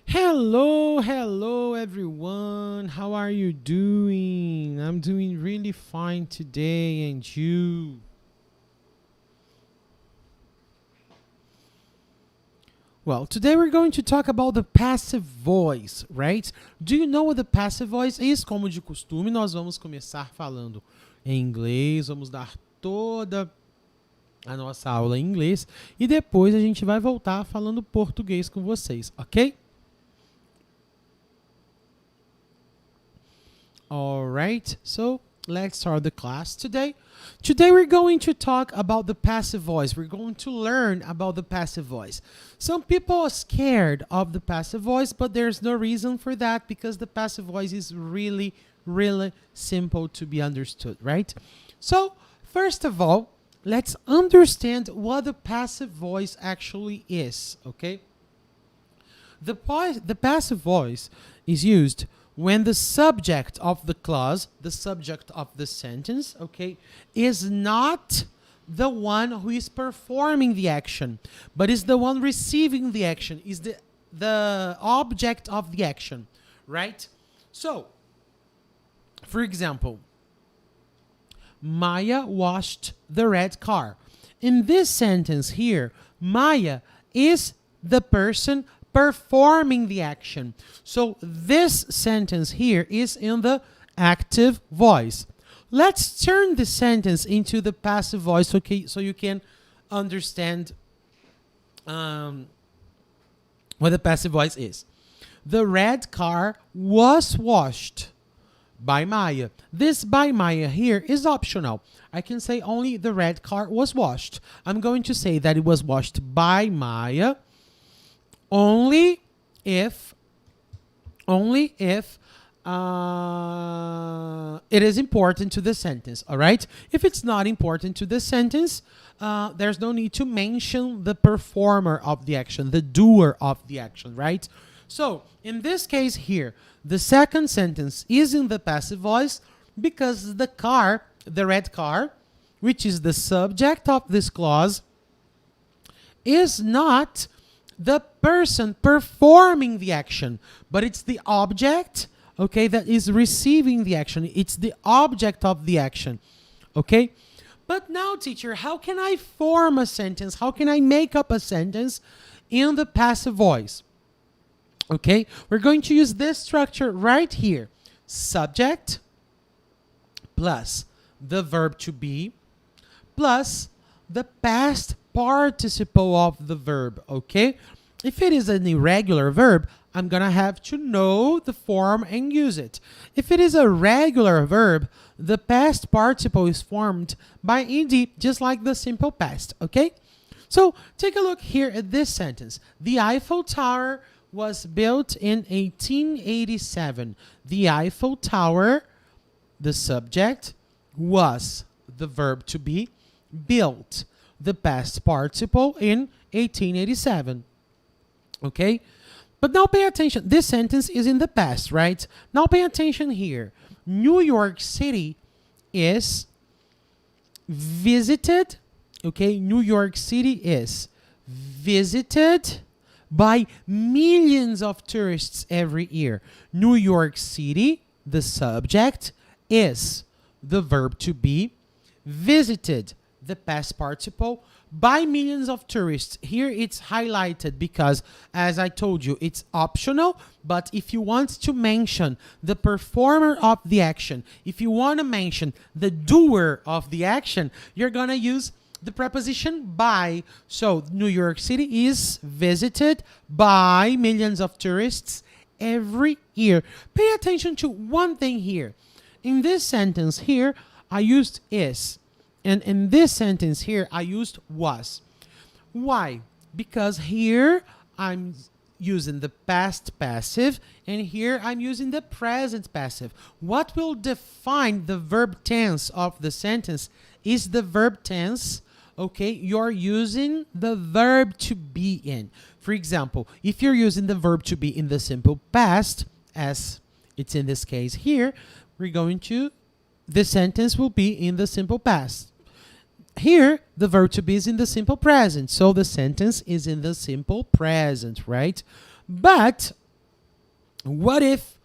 Hello everyone. How are you doing? I'm doing really fine today, and you? Well, today we're going to talk about the passive voice, right? Do you know what the passive voice is? Como de costume, nós vamos começar falando em inglês, vamos dar toda a nossa aula em inglês e depois a gente vai voltar falando português com vocês, ok? All right, so let's start the class today. Today we're going to talk about the passive voice. We're going to learn about the passive voice. Some people are scared of the passive voice, but there's no reason for that because the passive voice is really simple to be understood, right? So, first of all, let's understand what the passive voice actually is, okay? The passive voice is used when the subject of the clause, the subject of the sentence, okay, is not the one who is performing the action, but is the one receiving the action, is the object of the action, right? So, for example, Maia washed the red car. In this sentence here, Maia is the person performing the action. So this sentence here is in the active voice. Let's turn the sentence into the passive voice, okay, so you can understand what the passive voice is. The red car was washed by Maia. This by Maia here is optional. I can say only the red car was washed. I'm going to say that it was washed by Maia only if it is important to the sentence, all right? If it's not important to the sentence, there's no need to mention the performer of the action, the doer of the action, right? So, in this case here, the second sentence is in the passive voice because the car, the red car, which is the subject of this clause, is not the person performing the action, but it's the object, okay, that is receiving the action. It's the object of the action, okay? But now, teacher, how can I form a sentence? How can I make up a sentence in the passive voice? Okay, we're going to use this structure right here. Subject plus the verb to be plus the past participle of the verb, okay? If it is an irregular verb, I'm gonna have to know the form and use it. If it is a regular verb, the past participle is formed by ed, just like the simple past, okay? So take a look here at this sentence. The Eiffel Tower was built in 1887. The Eiffel Tower, the subject, was the verb to be, built, the past participle in 1887. Okay? But now pay attention. This sentence is in the past, right? Now pay attention here. New York City is visited, okay? New York City is visited by millions of tourists every year. New York City, the subject, is the verb to be, visited, the past participle, by millions of tourists. Here it's highlighted because, as I told you, it's optional, but if you want to mention the performer of the action, if you want to mention the doer of the action, you're gonna use the preposition by. So New York City is visited by millions of tourists every year. Pay attention to one thing here. In this sentence here, I used is. And in this sentence here, I used was. Why? Because here I'm using the past passive, and here I'm using the present passive. What will define the verb tense of the sentence is the verb tense, okay? You're using the verb to be in. For example, if you're using the verb to be in the simple past, as it's in this case here, the sentence will be in the simple past. Here, the verb to be is in the simple present, so the sentence is in the simple present, right? But What if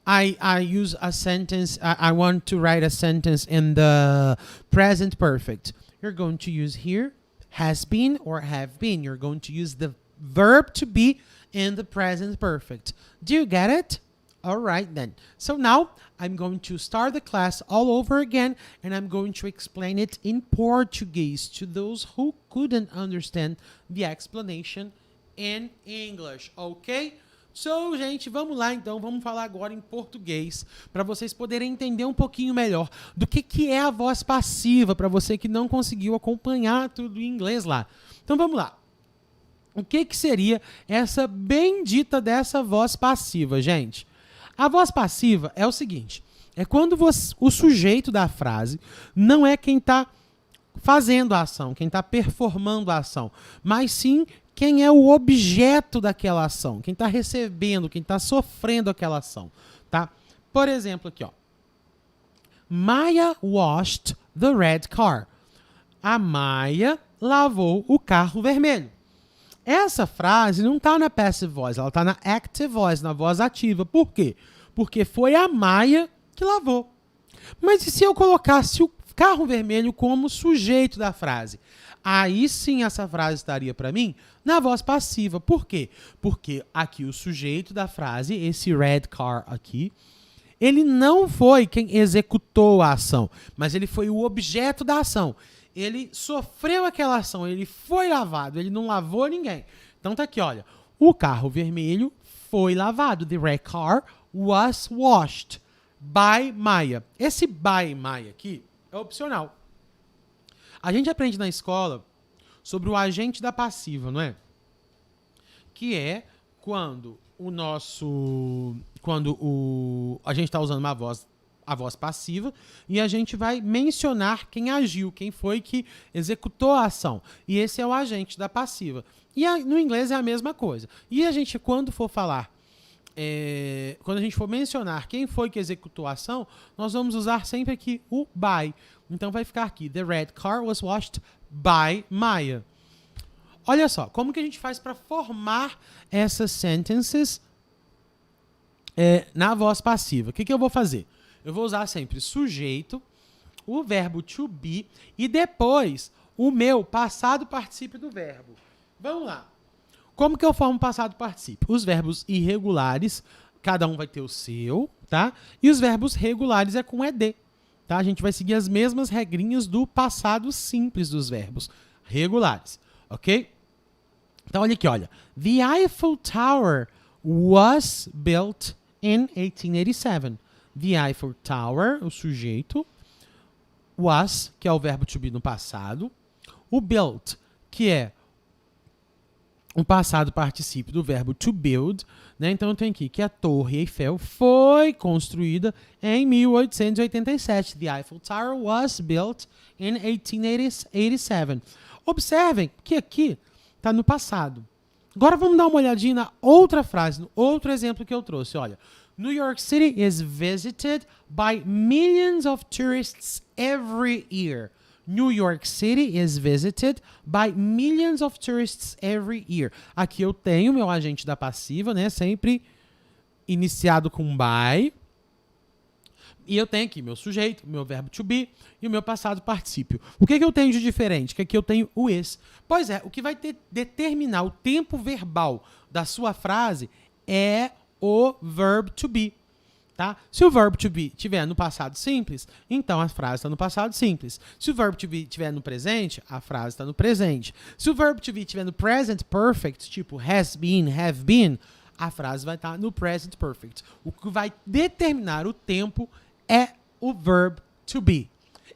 I use a sentence, I want to write a sentence in the present perfect. You're going to use here has been or have been. You're going to use the verb to be in the present perfect. Do you get it? All right then. So now I'm going to start the class all over again, and I'm going to explain it in Portuguese to those who couldn't understand the explanation in English, ok? So, gente, vamos lá então, vamos falar agora em português, para vocês poderem entender um pouquinho melhor do que é a voz passiva, para você que não conseguiu acompanhar tudo em inglês lá. Então vamos lá. O que seria essa bendita dessa voz passiva, gente? A voz passiva é o seguinte, é quando o sujeito da frase não é quem está fazendo a ação, quem está performando a ação, mas sim quem é o objeto daquela ação, quem está recebendo, quem está sofrendo aquela ação, tá? Por exemplo, aqui, ó. Maia washed the red car. A Maia lavou o carro vermelho. Essa frase não está na passive voice, ela está na active voice, na voz ativa. Por quê? Porque foi a Maia que lavou. Mas e se eu colocasse o carro vermelho como sujeito da frase? Aí sim essa frase estaria para mim na voz passiva. Por quê? Porque aqui o sujeito da frase, esse red car aqui, ele não foi quem executou a ação, mas ele foi o objeto da ação. Ele sofreu aquela ação, ele foi lavado, ele não lavou ninguém. Então tá aqui, olha, o carro vermelho foi lavado. The red car was washed by Maia. Esse by Maia aqui é opcional. A gente aprende na escola sobre o agente da passiva, não é? Que é quando a gente está usando a voz passiva e a gente vai mencionar quem agiu, quem foi que executou a ação. E esse é o agente da passiva. E no inglês é a mesma coisa. E a gente, quando for falar, quando a gente for mencionar quem foi que executou a ação, nós vamos usar sempre aqui o by. Então vai ficar aqui, the red car was washed by Maia. Olha só, como que a gente faz para formar essas sentences na voz passiva? O que eu vou fazer? Eu vou usar sempre sujeito, o verbo to be e depois o meu passado particípio do verbo. Vamos lá. Como que eu formo passado particípio? Os verbos irregulares, cada um vai ter o seu, tá? E os verbos regulares é com ed. Tá? A gente vai seguir as mesmas regrinhas do passado simples dos verbos regulares, ok? Então, olha aqui, olha. The Eiffel Tower was built in 1887. The Eiffel Tower, o sujeito. Was, que é o verbo to be no passado. O built, que é o passado particípio do verbo to build, né? Então eu tenho aqui que a Torre Eiffel foi construída em 1887. The Eiffel Tower was built in 1887. Observem que aqui está no passado. Agora vamos dar uma olhadinha na outra frase, no outro exemplo que eu trouxe. Olha, New York City is visited by millions of tourists every year. New York City is visited by millions of tourists every year. Aqui eu tenho meu agente da passiva, né? Sempre iniciado com by. E eu tenho aqui meu sujeito, meu verbo to be e o meu passado particípio. O que eu tenho de diferente? Que aqui eu tenho o is. Pois é, o que vai determinar o tempo verbal da sua frase é o verb to be. Tá? Se o verbo to be estiver no passado simples, então a frase está no passado simples. Se o verbo to be estiver no presente, a frase está no presente. Se o verbo to be estiver no present perfect, tipo has been, have been, a frase vai estar no present perfect. O que vai determinar o tempo é o verb to be.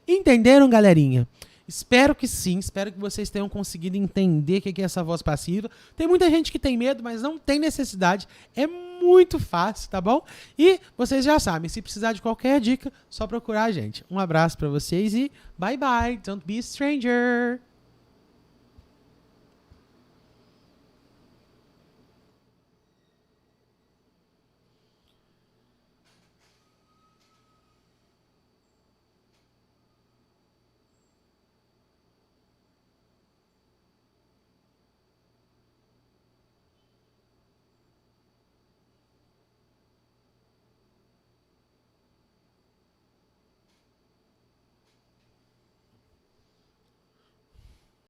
Entenderam, galerinha? Espero que sim, espero que vocês tenham conseguido entender o que é essa voz passiva. Tem muita gente que tem medo, mas não tem necessidade. É muito fácil, tá bom? E vocês já sabem, se precisar de qualquer dica, só procurar a gente. Um abraço pra vocês e bye bye. Don't be a stranger.